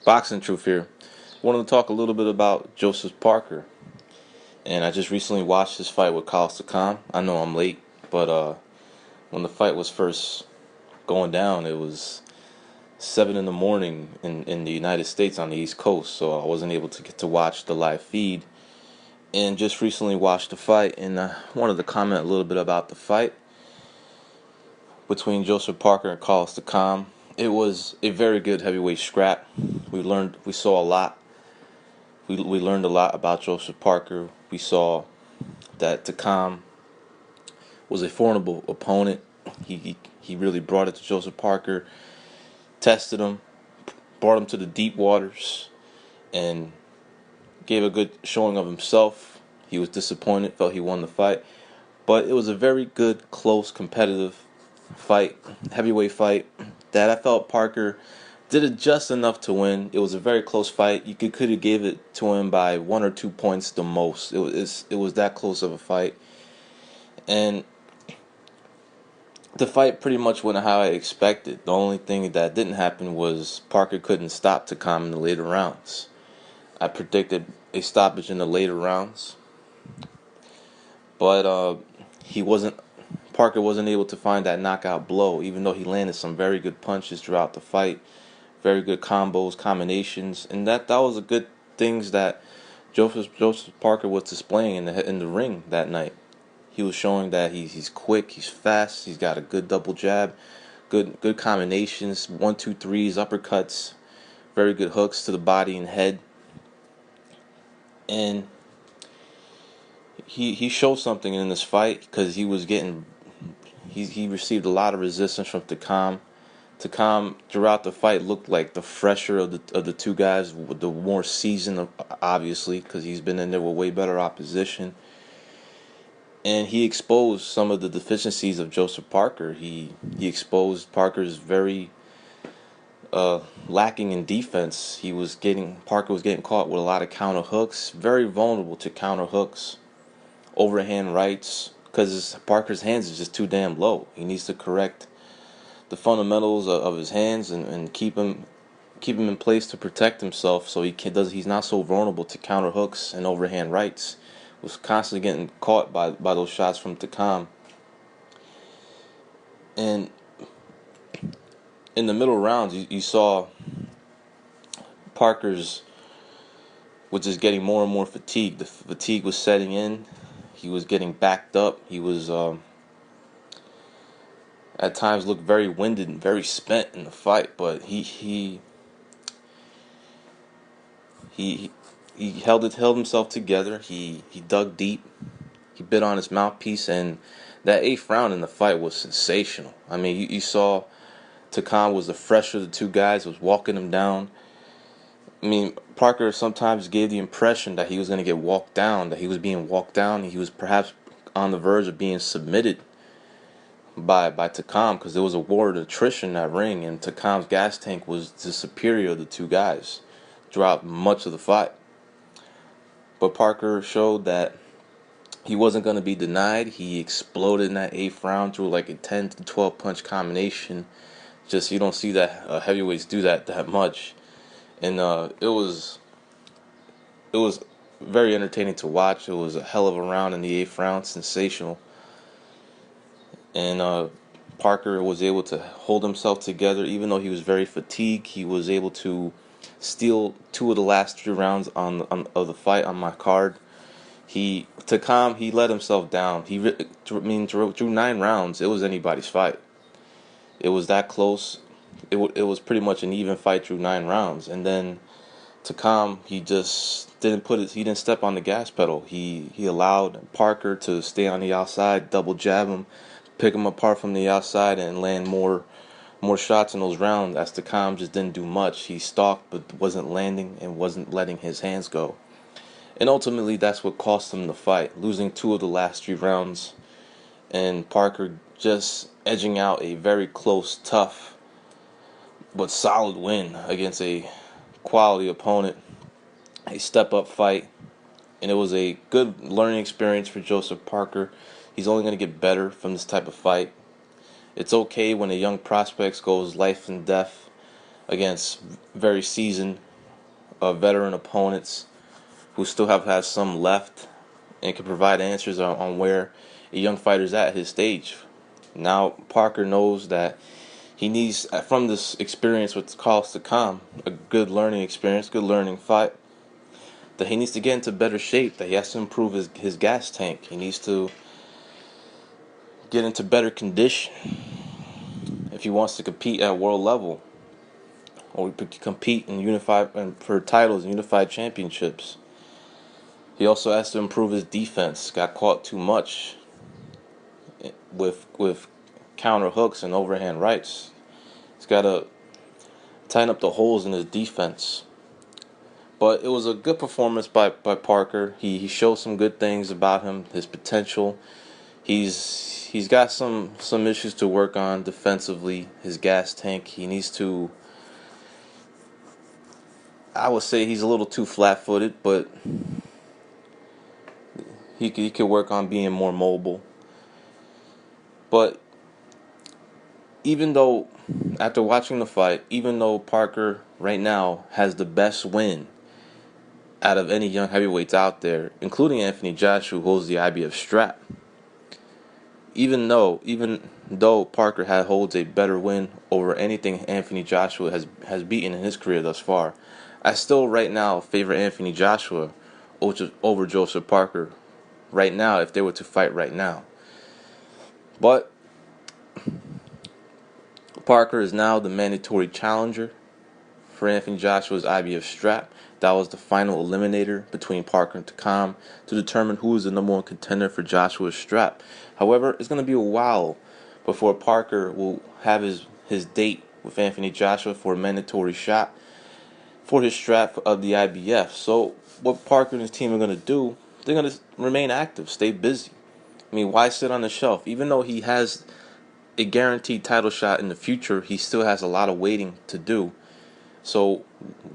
Boxing Truth here. Wanted to talk a little bit about Joseph Parker, and I just recently watched his fight with Carlos Takam. I know I'm late, but when the fight was first going down, it was 7 in the morning in the United States on the East Coast, so I wasn't able to get to watch the live feed. And just recently watched the fight, and I wanted to comment a little bit about the fight between Joseph Parker and Carlos Takam. It was a very good heavyweight scrap. We saw a lot. We learned a lot about Joseph Parker. We saw that Takam was a formidable opponent. He really brought it to Joseph Parker, tested him, brought him to the deep waters, and gave a good showing of himself. He was disappointed, felt he won the fight, but it was a very good, close, competitive fight, heavyweight fight that I felt Parker did it just enough to win. It was a very close fight. You could have gave it to him by 1 or 2 points the most. It was that close of a fight, and the fight pretty much went how I expected. The only thing that didn't happen was Parker couldn't stop Takam in the later rounds. I predicted a stoppage in the later rounds, but Parker wasn't able to find that knockout blow, even though he landed some very good punches throughout the fight, very good combos, combinations, and that was a good things that Joseph Parker was displaying in the ring that night. He was showing that he's quick, he's fast, he's got a good double jab, good combinations, 1, 2, 3s, uppercuts, very good hooks to the body and head, and he showed something in this fight because he received a lot of resistance from Takam. Takam throughout the fight looked like the fresher of the two guys, with the more seasoned, obviously, because he's been in there with way better opposition. And he exposed some of the deficiencies of Joseph Parker. He exposed Parker's very lacking in defense. Parker was getting caught with a lot of counter hooks, very vulnerable to counter hooks, overhand rights, because Parker's hands is just too damn low. He needs to correct the fundamentals of his hands and keep him in place to protect himself, so he's not so vulnerable to counter hooks and overhand rights. Was constantly getting caught by those shots from Takam. And in the middle rounds, you saw Parker's was just getting more and more fatigued. The fatigue was setting in. He was getting backed up. He was at times looked very winded and very spent in the fight, but he held himself together. He dug deep. He bit on his mouthpiece, and that 8th round in the fight was sensational. I mean, you saw Takam was the fresher of the two guys, was walking him down. I mean, Parker sometimes gave the impression that he was going to get walked down, that he was being walked down. He was perhaps on the verge of being submitted by Takam, because there was a war of attrition in that ring, and Takam's gas tank was the superior of the two guys throughout much of the fight. But Parker showed that he wasn't going to be denied. He exploded in that 8th round through like a 10 to 12 punch combination. Just you don't see that heavyweights do that much, and it was very entertaining to watch. It was a hell of a round in the 8th round, sensational, and Parker was able to hold himself together even though he was very fatigued. He was able to steal 2 of the last 3 rounds of the fight on my card. Takam, he let himself down. Through 9 rounds, it was anybody's fight. It was that close. It was pretty much an even fight through 9 rounds. And then Takam, he just he didn't step on the gas pedal. He allowed Parker to stay on the outside, double jab him, pick him apart from the outside, and land more shots in those rounds, as Takam just didn't do much. He stalked but wasn't landing and wasn't letting his hands go. And ultimately, that's what cost him the fight, losing 2 of the last 3 rounds, and Parker just edging out a very close, tough, but solid win against a quality opponent, a step-up fight, and it was a good learning experience for Joseph Parker. He's only going to get better from this type of fight. It's okay when a young prospect goes life and death against very seasoned veteran opponents who still has some left and can provide answers on where a young fighter's at his stage. Now Parker knows that he needs, from this experience with Carlos Takam, a good learning experience, good learning fight, that he needs to get into better shape, that he has to improve his gas tank. He needs to get into better condition if he wants to compete at world level or compete in unified and for titles and unified championships. He also has to improve his defense. Got caught too much with counter hooks and overhand rights. He's got to tighten up the holes in his defense. But it was a good performance by Parker. He showed some good things about him, his potential. He's got some issues to work on defensively. His gas tank. He needs to. I would say he's a little too flat-footed, but he could work on being more mobile. But even though, after watching the fight, even though Parker right now has the best win out of any young heavyweights out there, including Anthony Joshua, who holds the IBF strap, even though Parker holds a better win over anything Anthony Joshua has beaten in his career thus far, I still right now favor Anthony Joshua over Joseph Parker right now if they were to fight right now. But Parker is now the mandatory challenger for Anthony Joshua's IBF strap. That was the final eliminator between Parker and Takam to determine who is the number one contender for Joshua's strap. However, it's going to be a while before Parker will have his date with Anthony Joshua for a mandatory shot for his strap of the IBF. So what Parker and his team are going to do, they're going to remain active, stay busy. I mean, why sit on the shelf? Even though he has a guaranteed title shot in the future, he still has a lot of waiting to do. So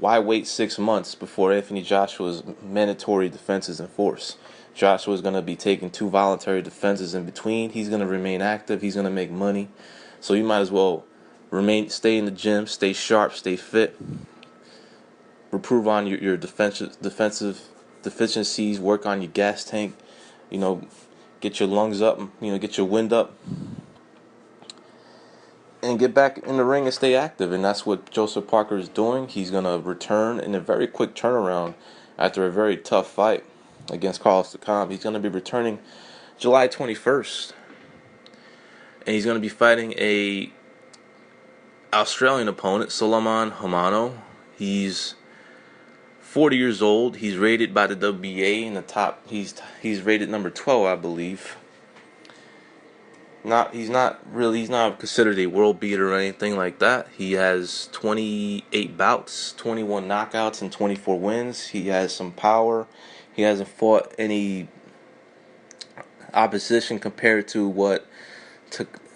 why wait 6 months before Anthony Joshua's mandatory defense is enforced? Joshua is going to be taking 2 voluntary defenses in between. He's going to remain active. He's going to make money. So you might as well stay in the gym, stay sharp, stay fit, improve on your defensive deficiencies, work on your gas tank, get your lungs up, get your wind up, and get back in the ring and stay active. And that's what Joseph Parker is doing. He's going to return in a very quick turnaround after a very tough fight against Carlos Takam. He's going to be returning July 21st. And he's going to be fighting a Australian opponent, Suleiman Hamano. He's 40 years old. He's rated by the WBA in the top. He's rated number 12, I believe. He's not considered a world beater or anything like that. He has 28 bouts, 21 knockouts, and 24 wins. He has some power. He hasn't fought any opposition compared to what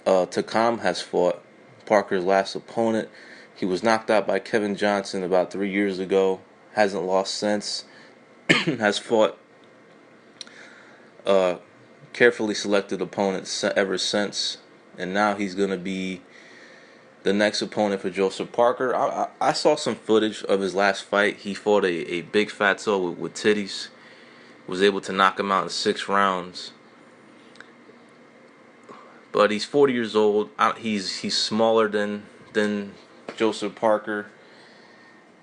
Takam has fought. Parker's last opponent. He was knocked out by Kevin Johnson about 3 years ago. Hasn't lost since. Has fought carefully selected opponents ever since, and now he's going to be the next opponent for Joseph Parker. I saw some footage of his last fight. He fought a big fatso with titties, was able to knock him out in 6 rounds. But he's 40 years old. He's smaller than Joseph Parker.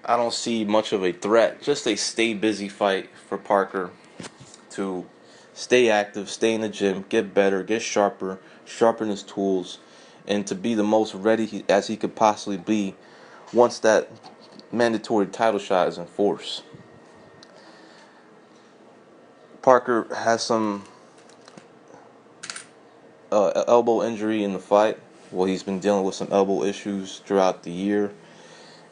I don't see much of a threat. Just a stay busy fight for Parker to stay active, stay in the gym, get better, get sharper, sharpen his tools, and to be the most ready as he could possibly be once that mandatory title shot is enforced. Parker has some elbow injury in the fight. Well, he's been dealing with some elbow issues throughout the year.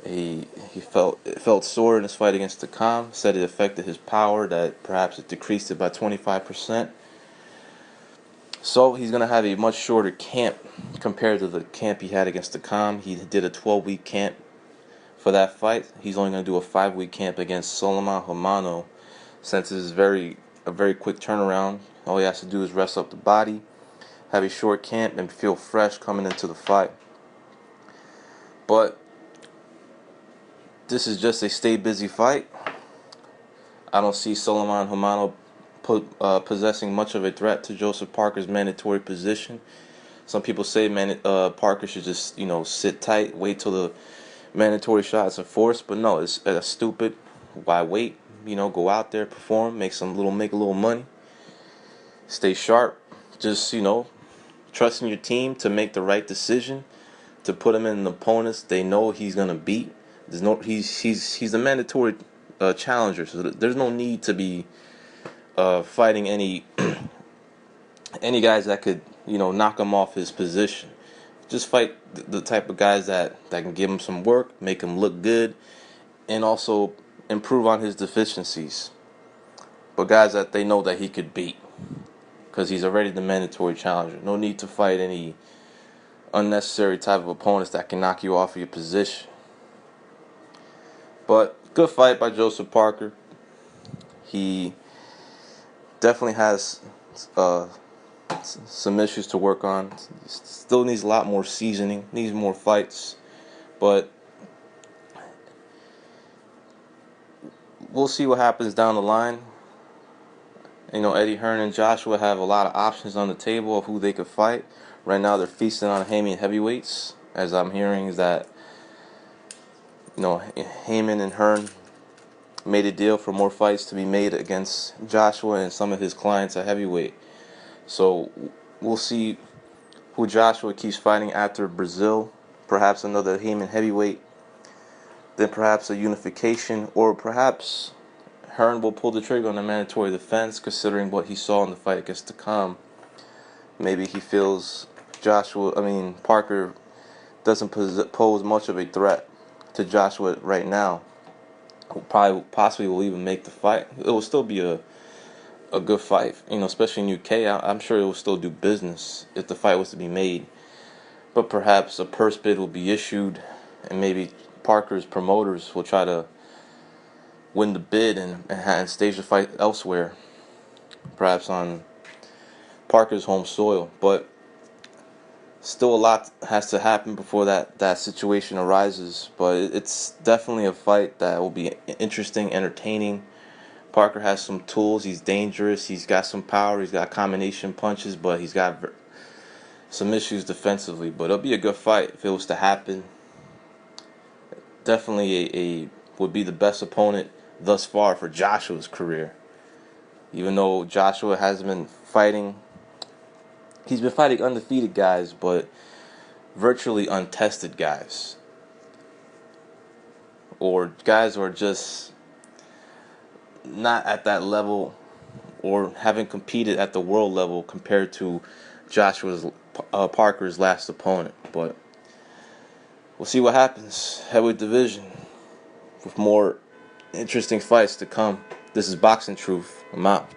He felt sore in his fight against Takam. Said it affected his power, that perhaps it decreased it by 25%. So he's going to have a much shorter camp compared to the camp he had against Takam. He did a 12-week camp for that fight. He's only going to do a 5-week camp against Suleiman Hamano, since it's a very quick turnaround. All he has to do is rest up the body, have a short camp, and feel fresh coming into the fight. But this is just a stay busy fight. I don't see Solomon Humano possessing much of a threat to Joseph Parker's mandatory position. Some people say Parker should just sit tight, wait till the mandatory shots are forced. But no, it's stupid. Why wait? Go out there, perform, make a little money, stay sharp. Just trust in your team to make the right decision, to put him in an opponents they know he's gonna beat. He's a mandatory challenger, so there's no need to be fighting any any guys that could knock him off his position. Just fight the type of guys that can give him some work, make him look good, and also improve on his deficiencies. But guys that they know that he could beat, because he's already the mandatory challenger. No need to fight any unnecessary type of opponents that can knock you off of your position. But good fight by Joseph Parker. He definitely has some issues to work on. Still needs a lot more seasoning, needs more fights. But we'll see what happens down the line. Eddie Hearn and Joshua have a lot of options on the table of who they could fight. Right now they're feasting on Haymon heavyweights. As I'm hearing is that Haymon and Hearn made a deal for more fights to be made against Joshua and some of his clients at heavyweight. So we'll see who Joshua keeps fighting after Brazil. Perhaps another Haymon heavyweight. Then perhaps a unification, or perhaps Hearn will pull the trigger on a mandatory defense, considering what he saw in the fight against Takam. Maybe he feels Parker doesn't pose much of a threat to Joshua right now. Possibly will even make the fight. It will still be a good fight, especially in UK. I'm sure it will still do business if the fight was to be made. But perhaps a purse bid will be issued, and maybe Parker's promoters will try to win the bid and stage the fight elsewhere, perhaps on Parker's home soil. But still a lot has to happen before that situation arises. But it's definitely a fight that will be interesting, entertaining. Parker has some tools. He's dangerous. He's got some power. He's got combination punches, but he's got some issues defensively. But it'll be a good fight if it was to happen. Definitely would be the best opponent thus far for Joshua's career. Even though Joshua hasn't been fighting, he's been fighting undefeated guys, but virtually untested guys. Or guys who are just not at that level or haven't competed at the world level compared to Parker's last opponent. But we'll see what happens. Heavyweight division with more interesting fights to come. This is Boxing Truth. I'm out.